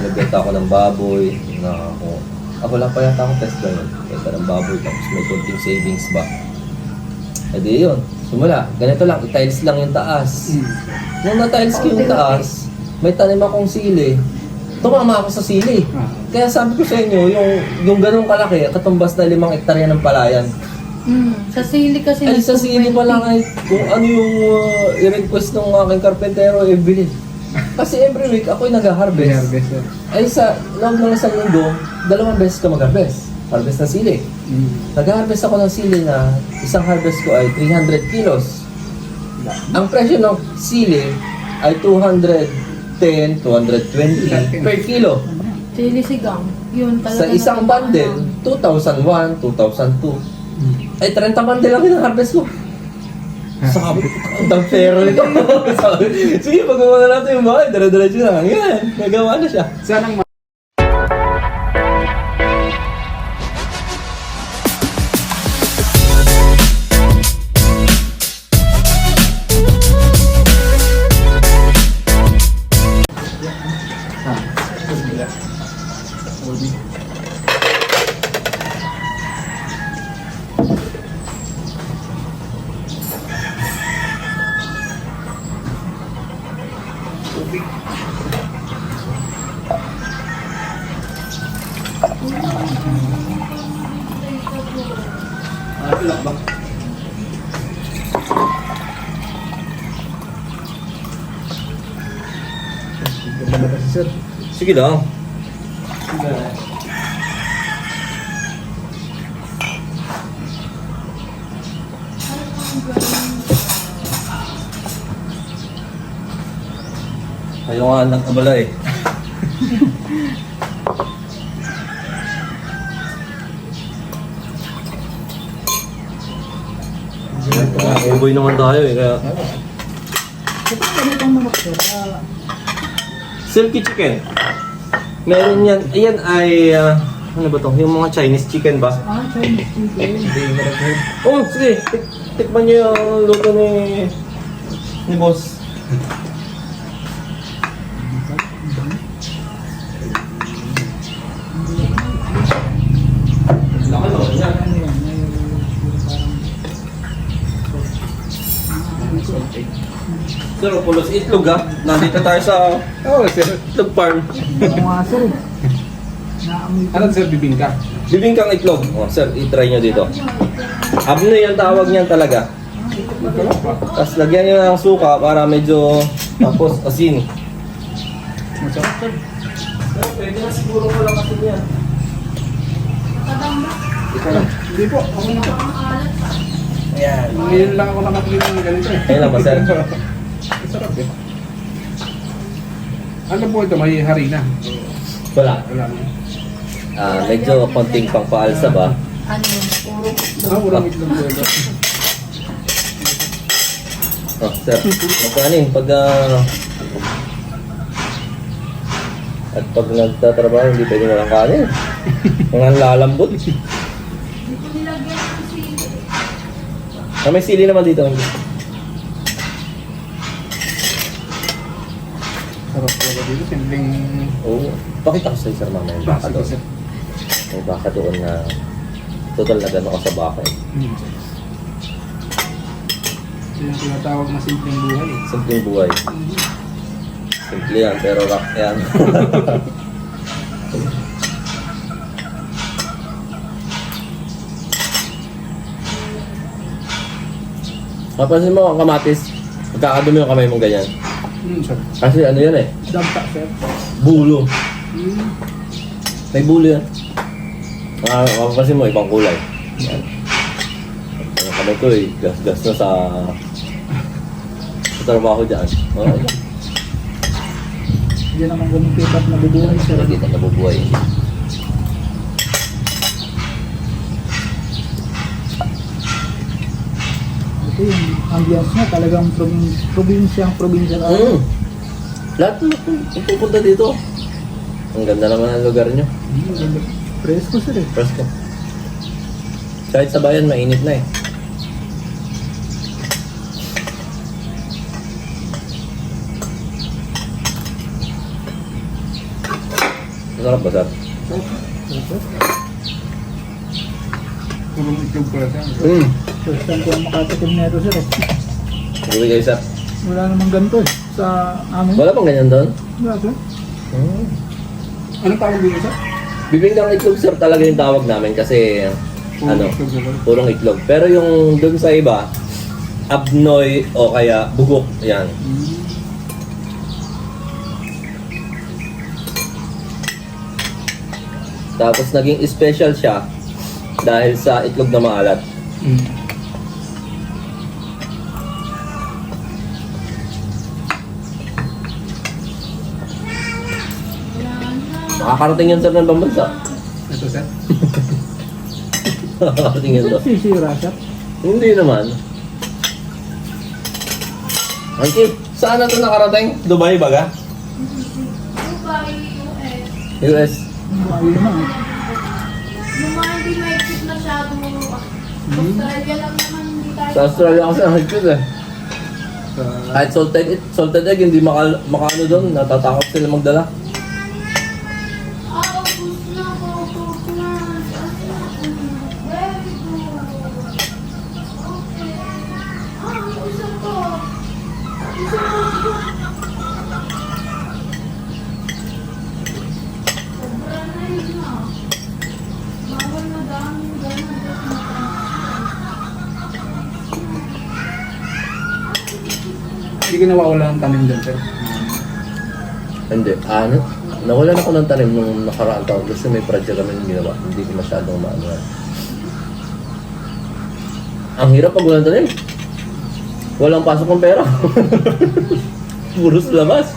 Nagbenta ako ng baboy, na ako lang pa yata akong test ganun. Benta ng baboy, tapos may konting savings ba. E di yun, simula, ganito lang, i-tiles lang yung taas. Nung na-tiles ko yung taas, may tanim akong sili. Tumama ako sa sili. Kaya sabi ko sa inyo, yung ganun kalaki, katumbas na 5 hektarya ng palayan. Sa sili kasi Ay, sa sili pa lang ay kung ano yung i-request ng aking karpentero, bilhin. Kasi every week ako'y nag-harvest. Ay sa loob ng isang linggo, 2 beses ka mag-harvest. Harvest ng sili. Nag-harvest ako ng sili na isang harvest ko ay 300 kilos. Ang presyo ng sili ay 210, 220 per kilo. Sili sigang. Yun talaga. Sa isang bundle, 2001, 2002. Ay, 30 bundle lang yung-harvest ko. Sabi ko, ang pera nito. Sabi, sige, pag-gawa na natin yung bahay, dala-diretso na. Yan, nagawa na siya. Saan ang Sige lang. Ayaw nga ng abala eh. Uboy naman tayo eh, kaya... Silky chicken. Meron yan, ayan ay, ano ba to? Yung mga Chinese chicken ba? Chinese chicken. Oh, sige, tikman niyo yung luto ni boss. Laki no, yan. Sir, pulos itlog ha. Nandito tayo sa itlog farm. ano sir, bibingka? Bibingkang itlog. Oh, sir, i-try nyo dito. Abno yan tawag niyan talaga. Tapos lagyan nyo ng suka para medyo tapos asin. Masarap sir. Sir, pwede na siguro ko lang asin yan. Hindi po, ako na. Ayan. Ngayon lang ako nakatingin ng ganito eh. Ayun lang ba, sir? Masarap eh. Ano po ito? May harina? Wala. Wala na. Medyo konting pangpaalsa ba? Ano yun? Puro Urang itlog po ito. Oh, sir. Magkanin, pag... at pag nagtatrabaho, hindi pwede walang kanin. Mga lalambot. May sili naman dito. Sarap talaga dito. Simpleng... Oo. Pakita ko sa'yo, sir, mamaya yung baka Sige doon. sir. May baka doon na... Total na gano'n ako sa baka eh. Ito yung tinatawag na simpleng buhay eh. Simpleng buhay. Simple yan, pero rock yan. Mapansin mo ang kamatis, magkakadumi yung kamay mong ganyan. Sir. Kasi ano yan eh, Dampa sir. bulo. May bulo yan. Mapansin mo, ibang kulay. Yan. Ang kamay ko eh, gas-gas na sa trabaho dyan. Okay. Hindi naman ganun kitap na bubuhay sir. Hindi na nabubuhay. Ito yung ambience niya talagang probinsya. Lahat na pupunta dito. Ang ganda naman ang lugar nyo. Presko sir eh. Presko. Kahit sa bayan, mainit na eh. Masarap ba, sir? Purong itlog pala siya. First time ko ang makatikim na ito sir eh. Sige kayo, sir. Wala namang ganito eh. Sa amin. Wala pang ganyan doon? Wala sir. Anong tawag dito siya? Bibingkang itlog, sir, talaga yung tawag namin kasi ano, Itlog na ba? purong itlog. Pero yung doon sa iba, abnoy o kaya bugok, yan. Tapos naging special siya dahil sa itlog na maalat. Makakarating yan, sir, ng pambansa. Ito siya? Makakarating yan doon. Sisira siya. Hindi naman. Okay, saan na ito nakarating? Dubai baga? Dubai, US. US. Ayun na eh. Yung mga hindi maikip masyado Australia lang naman hindi tayo. Sa Australia kasi ang higpit eh. Sa... Kahit salted egg, hindi makaano doon. Natatakot sila magdala. Gusto na ako. Very good. Okay. Gusto ko. Sobra na yun na. Bawal na dami ganun. Hindi ko nawawala ng tanim dyan, sir. Hindi. Ano? Nawalan ako ng tanim nung nakaraang taon kasi may project kami nung ginawa. Hindi ko masyadong maano. Ang hirap pag walang tanim. Walang pasok ng pera. Puros labas.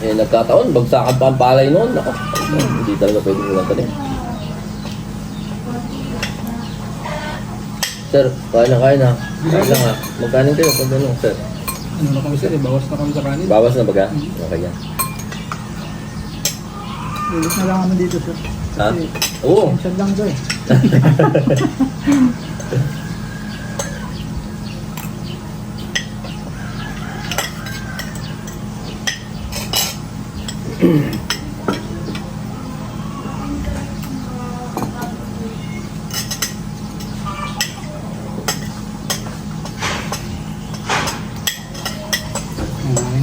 Eh, nagkataon, bagsakan pa ang palay noon. Nako, hindi talaga pwede walang tanim. Sir, kain na. Kain lang ha. Magkanin kayo pag ano, sir. Ano na kami, sir? Bawas na kami sa kanin. Bawas na baga? Okay yan. Ulit na lang kami dito sir. Ha? Kasi Oo. minsan lang to eh.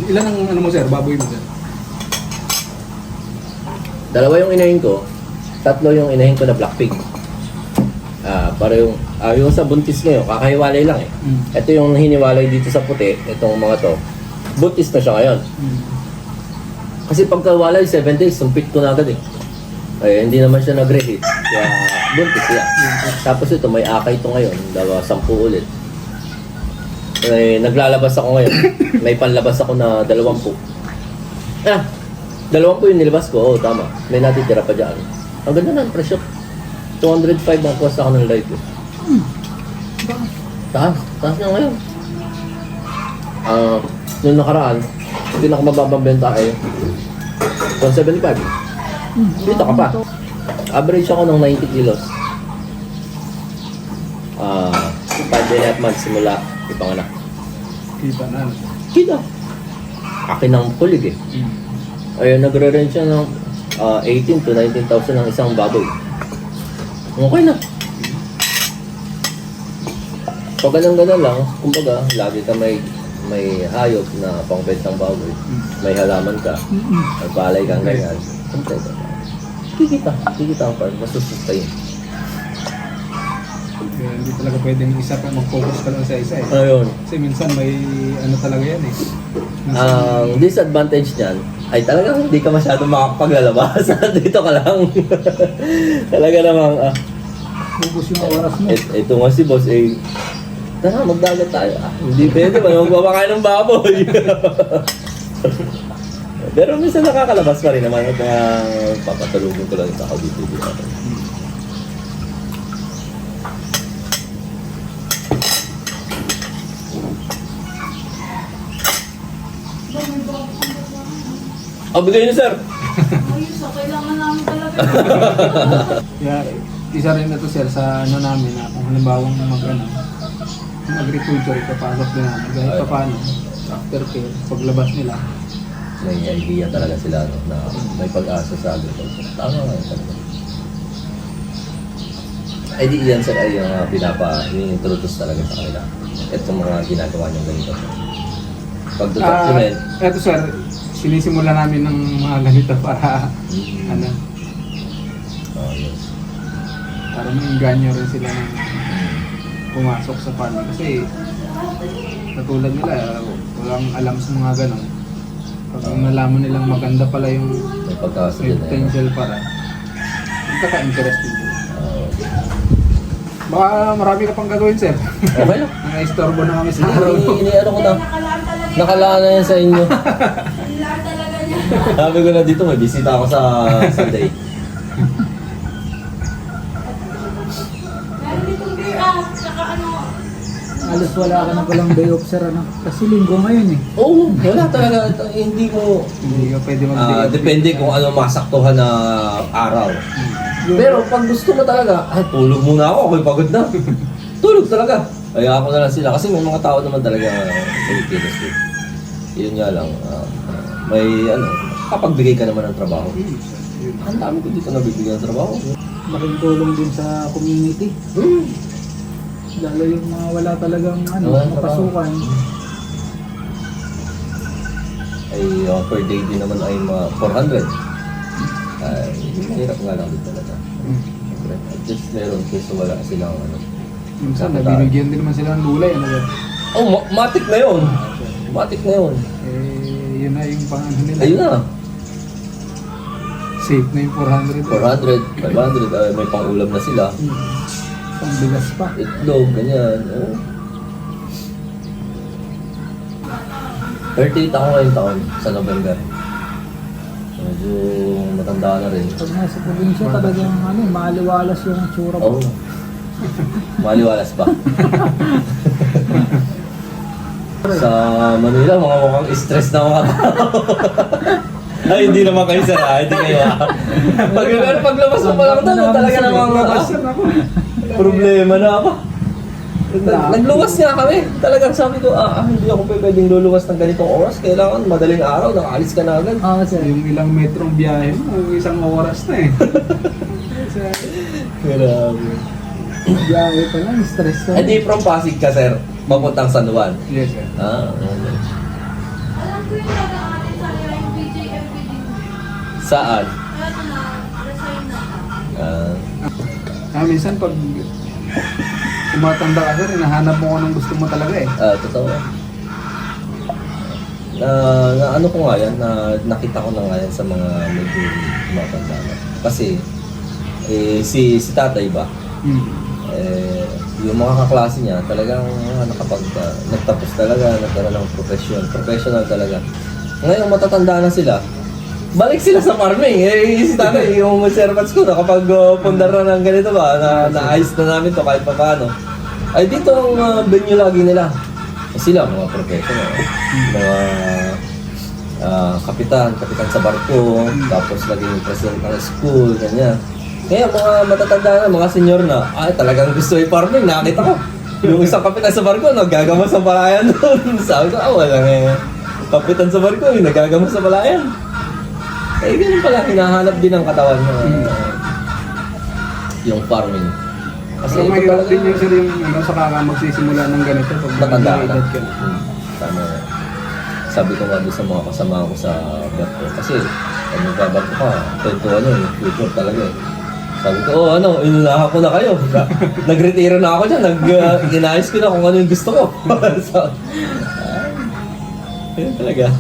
Ilan ang ano mo, sir? Baboy mo, sir? Dalawa yung inahin ko. Tatlo yung inahin ko na black pig. Para yung sa buntis ngayon, kakahiwalay lang eh. Ito yung hiniwalay dito sa puti, itong mga to. Buntis na siya ngayon. Kasi pagkawalay, 7 days, sumpit ko na agad eh. Ay, hindi naman siya nag-reheat. Kaya buntis siya. Tapos ito, may akay ito ngayon. 10 ulit. Ay, naglalabas ako ngayon. May panlabas ako na 20. 20 yung nilabas ko. Oo, tama. May natitira pa dyan. Ang ganda na, presyo. 205 ang cost ako ng light eh. Taas na ngayon. Nung nakaraan, pinakamababang benta ay 175. Dito ka pa. Average ako ng 90 kilos. 5.5 months simula ipanganak. Kita na, ano, sir? Kita. Akin ng pulig eh. Ayun, nagre-range siya ng 18 to 19,000 ang isang baboy. Okay na. Pag ganun-ganun lang, kumbaga, lagi ka may hayop na pangbentang baboy. May halaman ka. May palay kang ganyan. Kompleto. Kikita ang farm. Masusustain. Kaya hindi talaga pwedeng isa pa mag-focus ka lang sa isa eh. Ayun. Kasi minsan may ano talaga yan eh. Ang disadvantage niyan ay talagang hindi ka masyadong makakapaglalabas. Dito ka lang. Talaga namang, Ubus yung oras mo. ito nga si boss eh, tara magdagat tayo. Hindi pwede ba, magpapakain ng baboy. Pero minsan nakakalabas pa rin naman at papatulugin ko lang sa ako dito. Bigay niyo, sir. Ayos, kailangan namin talaga. Kaya isa rin na to, sir, sa ano namin na kung halimbawa mag ano, yung agriculture, ipapasok din namin. Kahit Ay. pa paano, aftercare, paglabas nila. May idea talaga sila no, na may pag-asa sa agriculture. Tama nga yun talaga. Ay di yan sir ay ini-introduce talaga sa kanila. Ito mga ginagawa niyong ganito. Pag-document, Eto sir, sinisimula namin ng mga ganito para, ano, oh, yun. para maingganyo rin sila ng pumasok sa farming. Kasi, katulad nila, walang alam sa mga ganon. Pag nalaman nilang maganda pala yung May pag-asa may din na yun. potential para, magkaka-interesting sila. Oh, Baka marami ka pang gagawin sir. okay lang. Nang-istorbo na kami sa araw. Ini-ano ko na. Nakalaan talaga yan. Nakalaan na yan sa inyo. Nakalaan talaga niya. Sabi ko na dito, may bisita ako sa Sunday. Meron itong beer saka ano. Alos wala ka na palang day off sir, ano? Kasi linggo ngayon eh. Oo, wala talaga. Hindi mo... Hindi ka pwede mag depende kung ano masaktuhan na araw. Pero pag gusto mo talaga, ay tulog muna ako, ako'y pagod na. Tulog talaga. Kaya ako na lang sila. Kasi may mga tao naman talaga sa Pilipinas. Yun nga lang. May ano, kapagbigay ka naman ng trabaho. Ang dami ko dito nabibigyan ng trabaho. Malaking tulong din sa community. Lalo yung mga wala talagang ano, Wala mapasukan. Ay per day din naman ay 400. Ay, hirap nga lang din talaga. Siyempre, at least meron kasi wala silang ano. Minsan, nabibigyan din naman sila ng gulay. Ano ba? Oh, matik na yun. Matik na yun. Yun na yung pang-ano nila. Ayun na. Safe na yung 400. 400, 500, ay, may pang-ulam na sila. Pangbigas pa. Itlog, ganyan. Oh. 38 ako ngayong taon sa November. Medyo matanda na rin. Pag nasa probinsya talagang ano, maliwalas yung tsura Oo. mo. Maliwalas pa. Sa Manila, mga mukhang stress na mga tao. Ay, hindi naman kayo sana. Hindi kayo paglabas mo pa lang doon, talaga namang problema na ako. Nagluwas nga kami. Talagang sabi ko, hindi ako pwedeng luluwas ng ganitong oras. Kailangan madaling araw, nakaalis ka na agad. Sir. Yung ilang metrong biyahe mo, isang oras na eh. Grabe. Biyahe pa lang, stress ka. Hindi from Pasig ka, sir. Papuntang San Juan. Yes sir. Okay. Alam ko yung nag-aalit sa nila yung BJMPD. Saan? Kaya na, resign na. Minsan pag tumatanda ka sir, hinahanap mo kung anong gusto mo talaga eh. Totoo. Na ano ko nga yan, nakita ko na nga yan sa mga medyo tumatanda na. Kasi, si tatay ba, yung mga kaklase niya, talagang nagtapos talaga, nagkaroon ng professional talaga. Ngayon matatanda na sila, balik sila sa farming. Si tatay, yung servants ko, kapag pundar na ng ganito ba, naayos na namin to kahit pa paano. Ay dito ang venue lagi nila. Sila, mga professional. Mga kapitan sa barko, tapos naging president ng school, ganyan. Kaya mga matatanda na, mga senior na, talagang gusto i-farming, nakita ko. Yung isang kapitan sa barko, naggagamot sa palayan doon. Sabi ko, wala nga kapitan sa barko, naggagamot sa palayan. Eh, ganun pala, hinahanap din ng katawan na yung farming. Pero mahirap din yung sir yung saka magsisimula ng ganito pag Matanda ka na. edad ka. Tama nga. Sabi ko nga doon sa mga kasama ko sa barko. Kasi, pag nagbabarko ka, kwentuhan yun, yung future talaga eh. Sabi ko, inunahan ko na kayo. Nag-retiro na ako dyan. Inayos ko na kung ano yung gusto ko. So, yun talaga.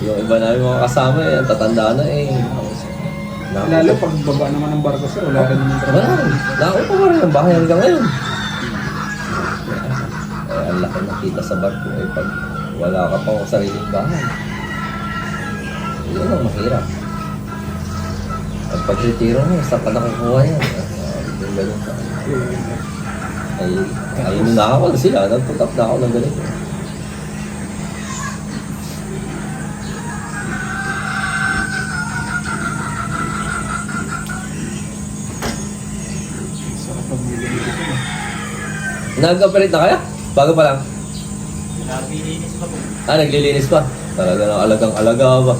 Yung iba namin mga kasama ang tatanda na eh. Lalo pag baba naman ng barko sir, wala rin naman trabaho. Nakaupo pa rin ang bahay hanggang ngayon. Ang laki nakita sa barko eh pag wala ka pang sariling bahay. Yun ang mahirap. At pag-retiro mo, saan ka nakukuha yan? Yung ganun ka. Ay, na ako sila, nagputap na ako ng ganito. Sarap pag may ganito sir. Nag-operate na kaya? Bago pa lang? Naglilinis pa. Talaga ng alagang-alaga ba?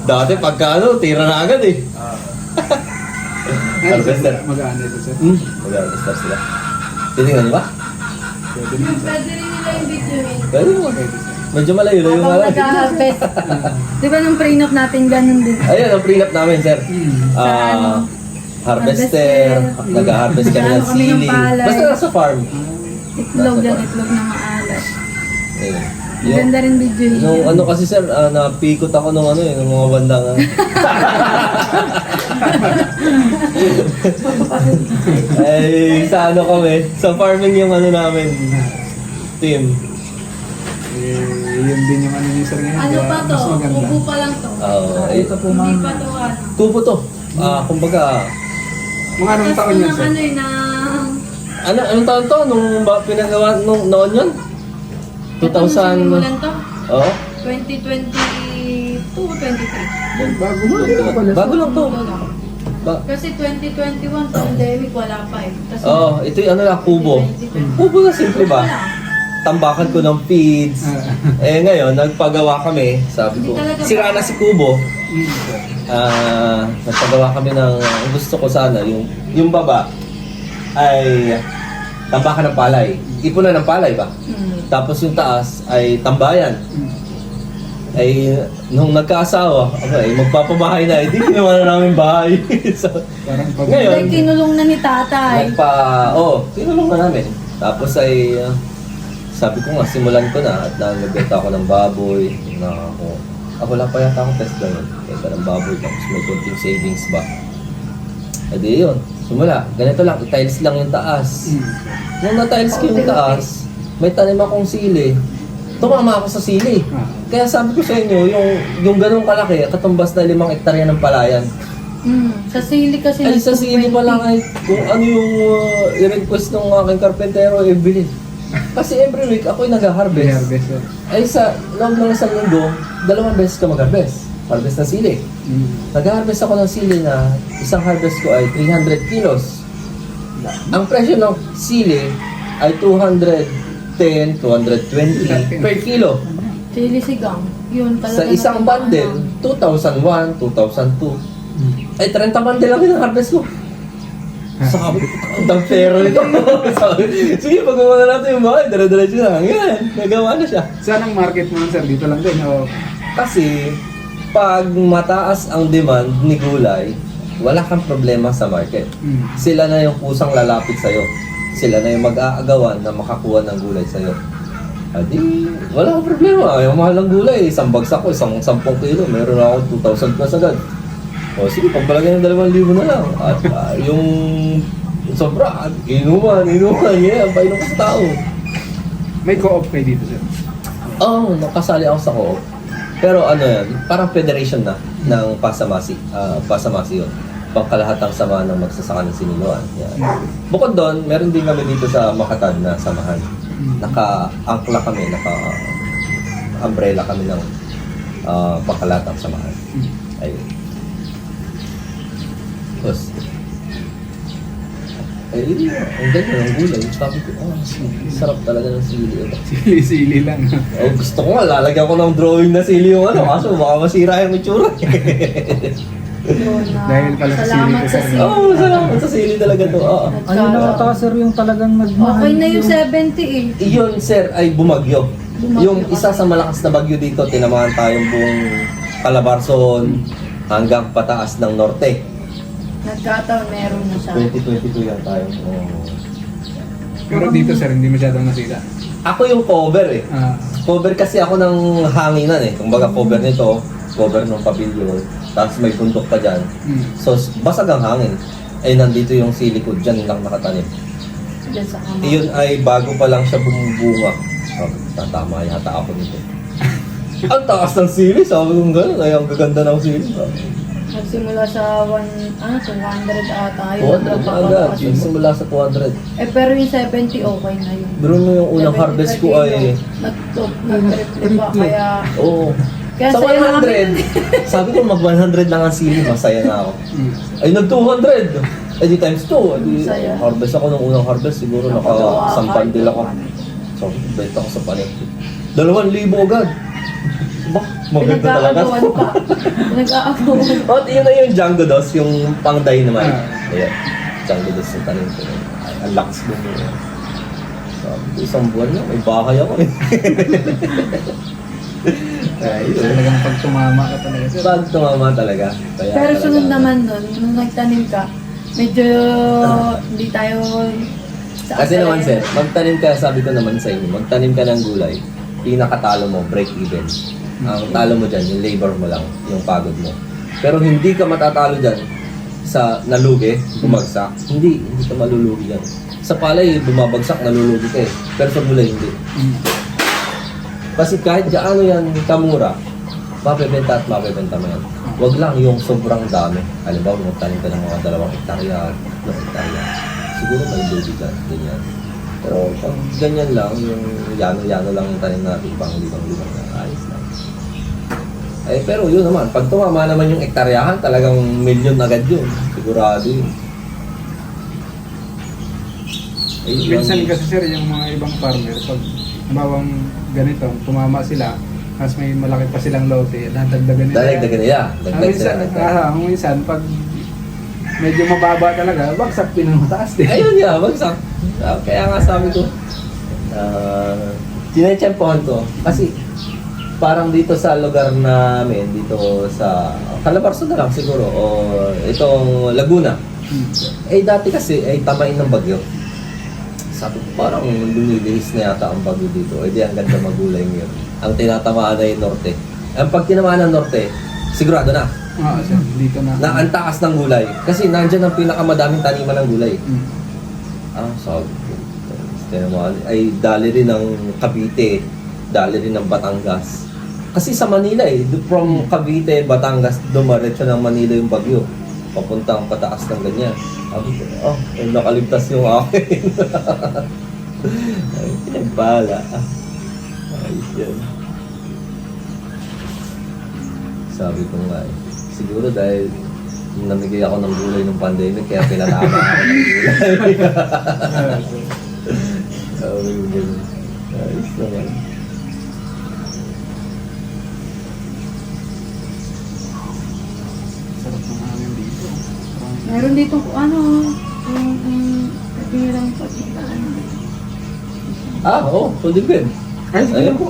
Dati pagka ano, tira na agad eh. Harvester. Mag-ano ito, sir? Mag-harvester sila. Titingnan ba? Pwede naman, sir. Pwede rin nila yung video yun. Pwede mo. Medyo malayo-layo nga Habang lang. nag-harvest. Di ba nung prenup natin ganun din? Ayun, ang prenup namin, sir. Ah, harvester, nag-harvest kami ng Nag-ano kami ng sili. palay. Basta nasa farm. Itlog yan, itlog na maalat. Ayun. Ganda rin video yun. Nung ano kasi sir, napikot ako nung ano nung mga bandang ay, sa ano kami, sa farming yung ano namin, team. Yun din yung ano niya, sir, ngayon. Ano kaya pa to? mas maganda. Ubo pa lang to. Ito po, Hindi ma'am. pa to ano. Tubo to. Kumbaga, Mga anong Tapos taon yan, ng sir? ano yun, anong taon to? Nung pinagawa nung noon yun? 2000, Simulan to? oh, 2022, 23. Bago mo. bago lang to. Ito lang. Kasi 2021, pandemic, wala pa eh. Kasi Ito yung ano lang, kubo. 2022. Kubo na simple ba? Wala. Tambakan ko ng feeds. Ngayon, nagpagawa kami, sabi ko, Hindi talaga sira na si Kubo. Nagpagawa kami ng, ang gusto ko sana, yung baba ay tambakan ng palay. Ipunan ng palay ba? Tapos yung taas ay tambayan. Ay, nung nagkaasawa, okay, magpapabahay na, hindi ginawa na namin bahay. So, Parang pag... ngayon, Ay, kinulong na ni tatay. tinulong na namin. Tapos ay, sabi ko nga, simulan ko na at nagbenta ako ng baboy. Ako lang pa yata akong test ganun. Benta ng baboy, tapos may konting savings ba. E di yun, simula. Ganito lang, i-tiles lang yung taas. Nung na-tiles ko yung taas, may tanim akong sili. Tumama ako sa sili. Kaya sabi ko sa inyo, yung ganung kalaki, katumbas na 5 hektarya ng palayan. Sa sili kasi. Ay, sa sili pa lang ay kung ano yung i-request ng aking karpentero, bilhin. Kasi every week ako'y nag-harvest. Harvest, sir. Ay sa loob ng isang linggo, 2 beses ka mag-harvest. Harvest ng sili. Nag-harvest ako ng sili na isang harvest ko ay 300 kilos. Ang presyo ng sili ay 210, 220 per kilo. Sili sigang. Yun talaga. Sa isang bundle, 2001, 2002. Ay, 30 bundle lang yung harvest ko. Sabi ko, ang pero nito. Sabi, sige, pagawa na natin yung bahay. Dala-diretso na. Yan, nagawa na siya. Saan ang market mo, sir? Dito lang din, o? Kasi, pag mataas ang demand ni gulay, wala kang problema sa market. Sila na yung kusang lalapit sa'yo. Sila na yung mag-aagawan na makakuha ng gulay sa'yo. Adi, wala kang problema. Yung mahal ng gulay, isang bagsak ko, 10 kilo. Meron ako 2,000 plus agad. O sige, pagbalagay ng 2,000 na lang. At yung sobra, inuman, yan. Painom ka sa tao. May co-op kayo dito, sir? Nakasali ako sa co-op. Pero ano yan, parang federation na ng Pasamasi. Pasamasi yun. Pangkalahatang sama ng magsasaka ng siniluan. Yan. Bukod doon, meron din kami dito sa Makatad na samahan. Naka-angkla kami, naka-umbrella kami ng pangkalahatang samahan. Ayun. Tapos, ang ganda ng gulay. Sabi ko, sarap talaga ng sili. Sili-sili lang. Gusto ko nga, lalagyan ko ng drawing na sili yung kaso baka masira yung itsura. Dahil pala sa sili Salamat ko, sa sir. sili. Salamat sa sili talaga to. Ano na ata, sir, yung talagang nagmahal? Okay na yung 70 eh. Yun, sir, ay bumagyo. Yung isa sa malakas na bagyo dito, tinamaan tayong buong Calabarzon hanggang pataas ng norte. Nagkataon, meron na siya. 2022 yan tayo. Pero dito, sir, hindi masyadong nasira. Ako yung cover eh. Cover kasi ako ng hanginan eh. Kumbaga cover nito, cover ng pavilion, tapos may bundok pa dyan. So, basag ang hangin. Ay, nandito yung sili ko, dyan lang nakatanim. Diyan sa kamay. Iyon ay bago pa lang siya bumubunga. Tatama yata ako nito. Ang taas ng sili, sabi ko gano'n, ay ang gaganda ng sili. Nagsimula sa 200 ata. Ayun, 200 na agad, yung simula sa 200. pero yung 70 okay na yun. Pero yung unang harvest ko ay, Nag-triple pa, kaya... Kaya sa sa'yo na 100, sabi ko mag 100 lang ang sili, masaya na ako. Ay nag 200. Eh di times 2. Di, Saya. harvest ako nung unang harvest. Siguro naka-sampandil ako. So, benta ko sa palengke. 2,000 agad. Ba, maganda talaga. Pinag-aagawan pa. Pinag-aagawan. Oh, yun na yung Django Dos, yung pang dynamite. Ah. Ayan. Django Dos yung tanim ko. Ay, ang lakas mo mo. Sabi ko, isang buwan na, may bahay ako eh. Ay, talagang pag tumama ka talaga sir. Pag tumama talaga. Kaya Pero talaga, sunod naman nun, nung nagtanim ka, medyo hindi tayo sa Kasi naman sir, asalayan. magtanim ka, sabi ko naman sa inyo, magtanim ka ng gulay, pinakatalo mo, break even. Ang talo mo dyan, yung labor mo lang, yung pagod mo. Pero hindi ka matatalo dyan sa nalugi, bumagsak. Hindi ka malulugi dyan. Sa palay, bumabagsak, nalulugi ka eh. Pero sa gulay, hindi. Kasi kahit gaano yan kamura, mapebenta at mapebenta mo yan. Huwag lang yung sobrang dami. Halimbawa, magtanim ka ng mga 2 hektarya, 3 hektarya. Siguro may lugi ka, ganyan. Pero pag ganyan lang, yung yano-yano lang yung tanim natin, pang libang-libang na ayos lang. Eh, pero yun naman, pag tumama naman yung hektaryahan, talagang milyon agad yun. Sigurado yun. Eh, Minsan kasi sir, yung mga ibang farmer, pag nabawang ganito, tumama sila, tapos may malaki pa silang lote, nadagdagan nila. Dagdagan nila. Dagdag Minsan, sila. minsan, pag medyo mababa talaga, bagsak pinamataas din. Ayun nga, bagsak. Kaya nga sabi ko, tinetsempohan ko. Kasi parang dito sa lugar namin, dito sa Calabarzon na lang siguro, o itong Laguna. Eh dati kasi ay tamain ng bagyo. Sabi ko, parang lumilihis na yata ang bagyo dito. Eh di ang ganda magulay ngayon. Ang tinatamaan ay norte. Ang pag tinamaan ng norte, sigurado na. Oo, sir, dito na. Na ang taas ng gulay. Kasi nandyan ang pinakamadaming taniman ng gulay. Sabi ko. Tinamaan. Ay dali rin ng Cavite, dali rin ng Batangas. Kasi sa Manila from Cavite, Batangas, dumaretso ng Manila yung bagyo. Papuntang pataas ng ganyan. Sabi ko, nakaligtas yung akin. Ay, pinagpala. Ayos yan. Sabi ko nga siguro dahil namigay ako ng gulay ng pandemic, kaya pinatama ako ng gulay. Sabi ko ganun. Ayos naman. Sarap ng hangin dito. Meron dito yung lang pagkita. Oo, pwede din. Ay, sige Ayun. po.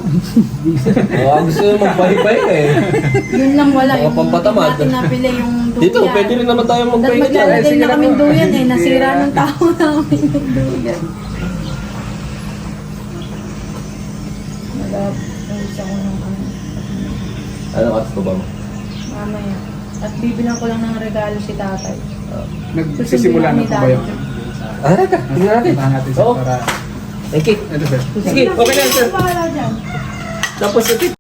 Gusto nyo magpahipahinga eh. Yun lang wala. Mga Yung pampatamad. hindi natin napili yung duyan. Dito, pwede rin naman tayo Dahil magpahinga dyan. maglalagay Sige na na kami po. duyan eh. Nasira Yeah. ng tao namin yung duyan. Nag-alis ako ng Ano oras ko ba mo? mamaya. At bibilang ko lang ng regalo si tatay. Nagsisimula na po ba yun? Teka, tingnan natin. Tingnan natin sir, Oo. para... Thank you. Ito sir. Sige, okay na sir. Bahala dyan. Tapos ito.